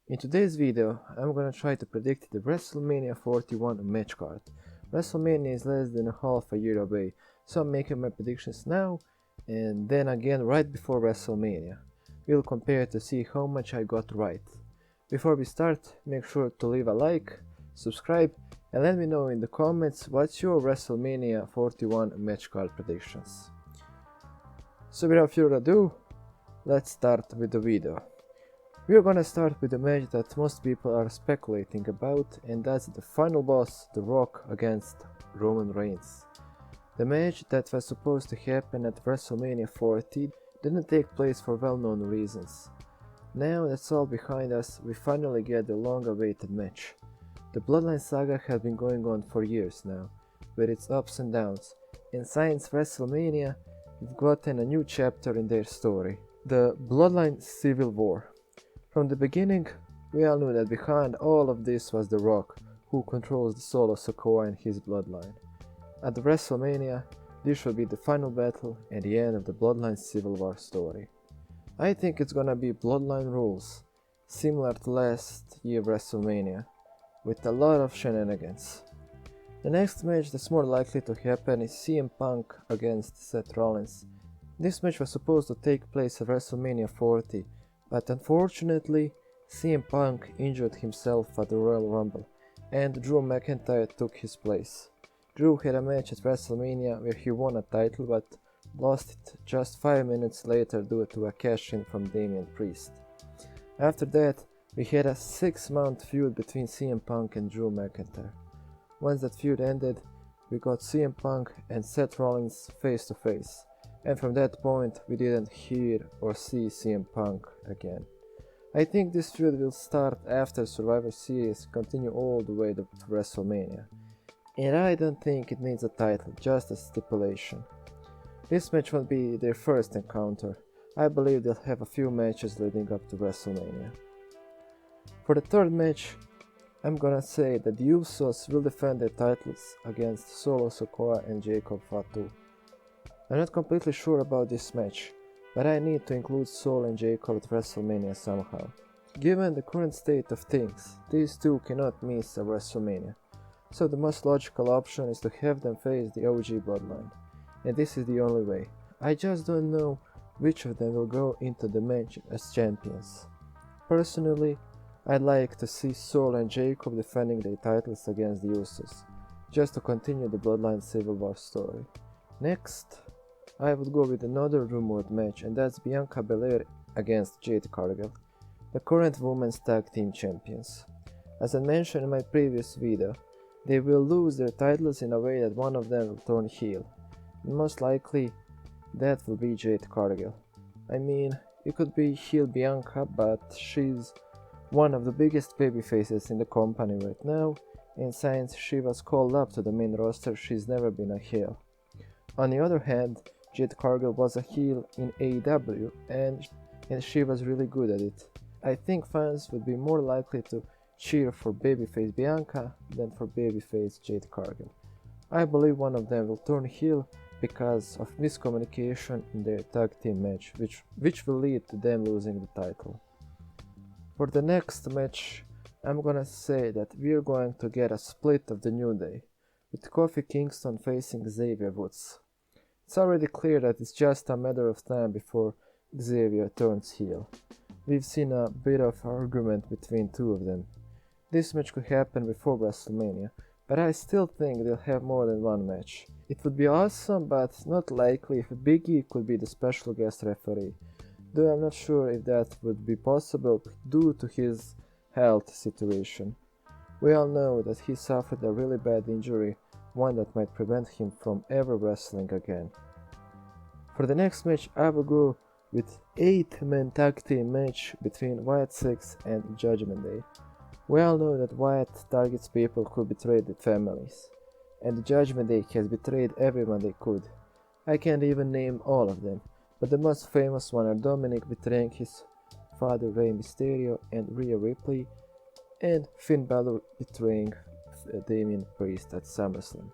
In today's video, I'm gonna try to predict the WrestleMania 41 match card. WrestleMania is less than a half a year away, so I'm making my predictions now and then again right before WrestleMania. We'll compare to see how much I got right. Before we start, make sure to leave a like, subscribe, and let me know in the comments what's your WrestleMania 41 match card predictions. So without further ado, let's start with the video. We're gonna start with the match that most people are speculating about, and that's the final boss, The Rock against Roman Reigns. The match that was supposed to happen at WrestleMania 40 didn't take place for well-known reasons. Now that's all behind us, we finally get the long-awaited match. The Bloodline saga has been going on for years now, with its ups and downs, and since WrestleMania, we've gotten a new chapter in their story, the Bloodline Civil War. From the beginning, we all knew that behind all of this was The Rock, who controls the soul of Sokoa and his bloodline. At the WrestleMania, this will be the final battle and the end of the Bloodline Civil War story. I think it's gonna be Bloodline rules, similar to last year WrestleMania, with a lot of shenanigans. The next match that's more likely to happen is CM Punk against Seth Rollins. This match was supposed to take place at WrestleMania 40, but unfortunately, CM Punk injured himself at the Royal Rumble, and Drew McIntyre took his place. Drew had a match at WrestleMania where he won a title but lost it just 5 minutes later due to a cash-in from Damian Priest. After that, we had a 6-month feud between CM Punk and Drew McIntyre. Once that feud ended, we got CM Punk and Seth Rollins face to face. And from that point, we didn't hear or see CM Punk again. I think this feud will start after Survivor Series continue all the way to WrestleMania. And I don't think it needs a title, just a stipulation. This match won't be their first encounter. I believe they'll have a few matches leading up to WrestleMania. For the third match, I'm gonna say that the Usos will defend their titles against Solo Sikoa and Jacob Fatu. I'm not completely sure about this match, but I need to include Sol and Jacob at WrestleMania somehow. Given the current state of things, these two cannot miss a WrestleMania, so the most logical option is to have them face the OG bloodline, and this is the only way. I just don't know which of them will go into the match as champions. Personally, I'd like to see Sol and Jacob defending their titles against the Usos, just to continue the Bloodline Civil War story. Next, I would go with another rumored match, and that's Bianca Belair against Jade Cargill, the current Women's Tag Team Champions. As I mentioned in my previous video, they will lose their titles in a way that one of them will turn heel, and most likely that will be Jade Cargill. I mean, it could be heel Bianca, but she's one of the biggest babyfaces in the company right now, and since she was called up to the main roster, she's never been a heel. On the other hand, Jade Cargill was a heel in AEW, and she was really good at it. I think fans would be more likely to cheer for babyface Bianca than for babyface Jade Cargill. I believe one of them will turn heel because of miscommunication in their tag team match, which will lead to them losing the title. For the next match, I'm gonna say that we're going to get a split of the New Day, with Kofi Kingston facing Xavier Woods. It's already clear that it's just a matter of time before Xavier turns heel. We've seen a bit of argument between two of them. This match could happen before WrestleMania, but I still think they'll have more than one match. It would be awesome, but not likely if Big E could be the special guest referee, though I'm not sure if that would be possible due to his health situation. We all know that he suffered a really bad injury, one that might prevent him from ever wrestling again. For the next match, I will go with 8-man tag team match between Wyatt 6 and Judgment Day. We all know that Wyatt targets people who betrayed their families, and the Judgment Day has betrayed everyone they could. I can't even name all of them, but the most famous one are Dominic betraying his father Rey Mysterio and Rhea Ripley, and Finn Balor betraying Damian Priest at SummerSlam,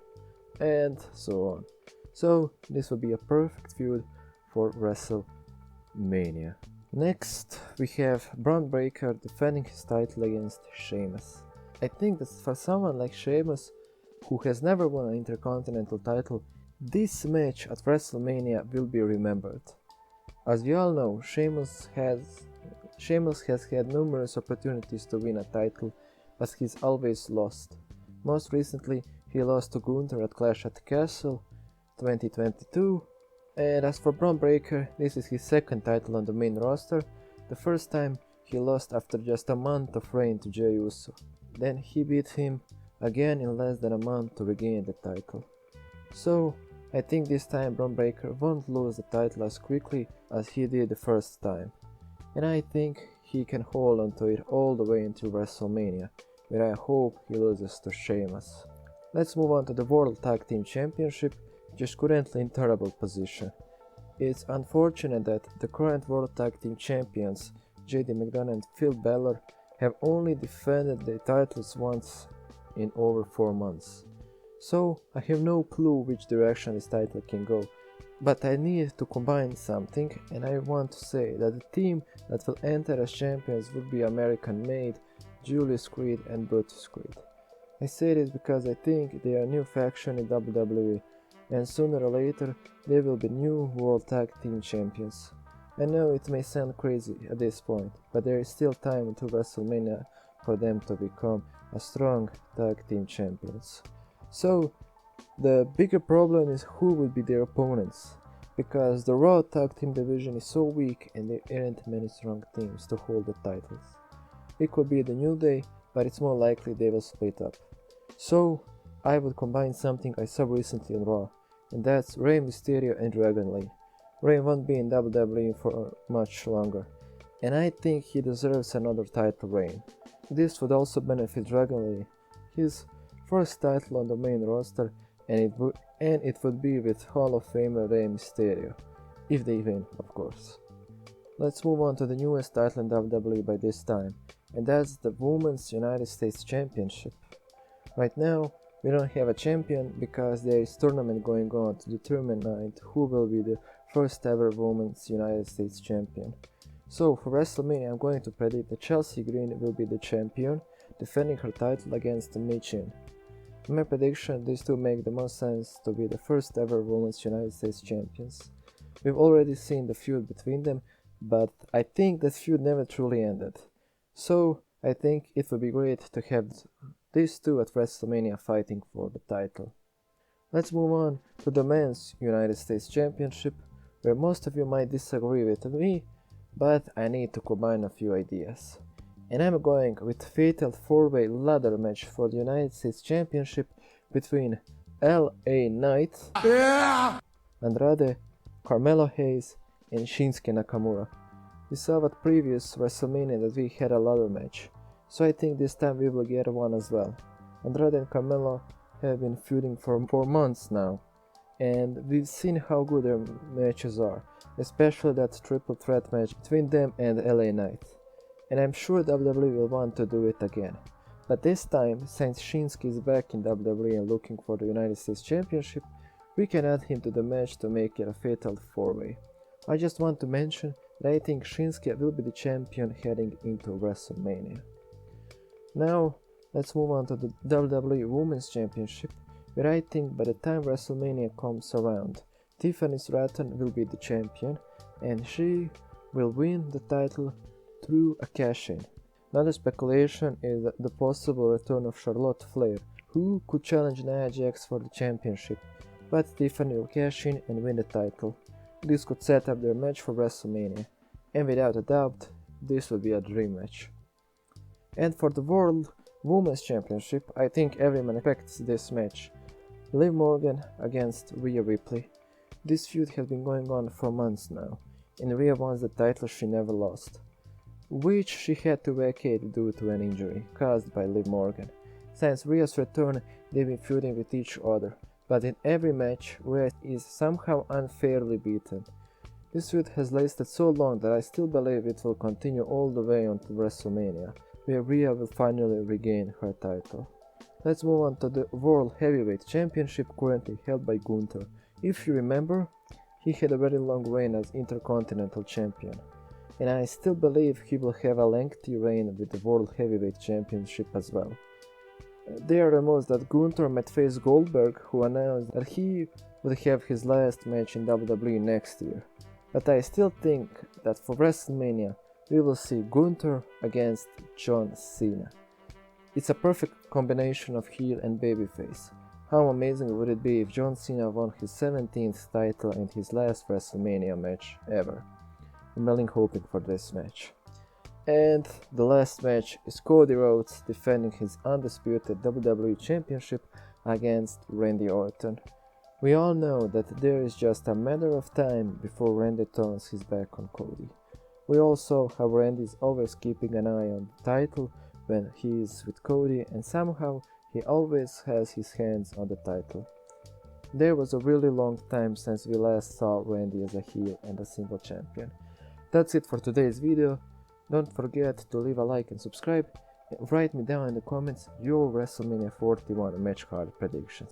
and so on. So this would be a perfect feud for WrestleMania. Next, we have Braun Breaker defending his title against Sheamus. I think that for someone like Sheamus, who has never won an Intercontinental title, this match at WrestleMania will be remembered. As we all know, Sheamus has had numerous opportunities to win a title, but he's always lost. Most recently, he lost to Gunther at Clash at the Castle 2022. And as for Braun Breaker, this is his second title on the main roster. The first time he lost after just a month of reign to Jey Uso. Then he beat him again in less than a month to regain the title. So I think this time Braun Breaker won't lose the title as quickly as he did the first time. And I think he can hold on to it all the way until WrestleMania, where I hope he loses to Sheamus. Let's move on to the World Tag Team Championship, which is currently in terrible position. It's unfortunate that the current World Tag Team Champions, JD McDonagh and Phil Balor, have only defended their titles once in over 4 months. So I have no clue which direction this title can go, but I need to combine something, and I want to say that the team that will enter as champions will be American-made Julius Creed and Brutus Creed. I say this because I think they are a new faction in WWE, and sooner or later they will be new World Tag Team Champions. I know it may sound crazy at this point, but there is still time until WrestleMania for them to become a strong Tag Team Champions. So, the bigger problem is who will be their opponents, because the Raw Tag Team division is so weak and there aren't many strong teams to hold the titles. It could be the New Day, but it's more likely they will split up. So, I would combine something I saw recently on Raw, and that's Rey Mysterio and Dragon Lee. Rey won't be in WWE for much longer, and I think he deserves another title reign. This would also benefit Dragon Lee, his first title on the main roster, and it would be with Hall of Famer Rey Mysterio, if they win, of course. Let's move on to the newest title in WWE by this time, and that's the Women's United States Championship. Right now, we don't have a champion because there is tournament going on to determine who will be the first ever Women's United States Champion. So for WrestleMania I'm going to predict that Chelsea Green will be the champion, defending her title against Michin. In my prediction, these two make the most sense to be the first ever Women's United States Champions. We've already seen the feud between them, but I think that feud never truly ended. So I think it would be great to have these two at WrestleMania fighting for the title. Let's move on to the Men's United States Championship, where most of you might disagree with me, but I need to combine a few ideas. And I'm going with fatal 4-way ladder match for the United States Championship between LA Knight, Andrade, Carmelo Hayes, and Shinsuke Nakamura. We saw at previous WrestleMania that we had a ladder match, so I think this time we will get one as well. Andrade and Carmelo have been feuding for 4 months now, and we've seen how good their matches are, especially that triple threat match between them and LA Knight. And I'm sure WWE will want to do it again. But this time, since Shinsuke is back in WWE and looking for the United States Championship, we can add him to the match to make it a fatal 4-way. I just want to mention that I think Shinsuke will be the champion heading into WrestleMania. Now, let's move on to the WWE Women's Championship, where I think by the time WrestleMania comes around, Tiffany Stratton will be the champion, and she will win the title through a cash-in. Another speculation is the possible return of Charlotte Flair, who could challenge Nia Jax for the championship, but Tiffany will cash in and win the title. This could set up their match for WrestleMania, and without a doubt, this will be a dream match. And for the World Women's Championship, I think everyone expects this match. Liv Morgan against Rhea Ripley. This feud has been going on for months now, and Rhea wants the title she never lost, which she had to vacate due to an injury caused by Liv Morgan. Since Rhea's return, they've been feuding with each other, but in every match, Rhea is somehow unfairly beaten. This feud has lasted so long that I still believe it will continue all the way until WrestleMania, where Rhea will finally regain her title. Let's move on to the World Heavyweight Championship currently held by Gunther. If you remember, he had a very long reign as Intercontinental Champion, and I still believe he will have a lengthy reign with the World Heavyweight Championship as well. There are rumors that Gunther might face Goldberg, who announced that he would have his last match in WWE next year. But I still think that for WrestleMania we will see Gunther against John Cena. It's a perfect combination of heel and babyface. How amazing would it be if John Cena won his 17th title in his last WrestleMania match ever? I'm really hoping for this match. And the last match is Cody Rhodes defending his undisputed WWE Championship against Randy Orton. We all know that there is just a matter of time before Randy turns his back on Cody. We also have Randy is always keeping an eye on the title when he is with Cody, and somehow he always has his hands on the title. There was a really long time since we last saw Randy as a heel and a single champion. That's it for today's video. Don't forget to leave a like and subscribe, and write me down in the comments your WrestleMania 41 match card predictions.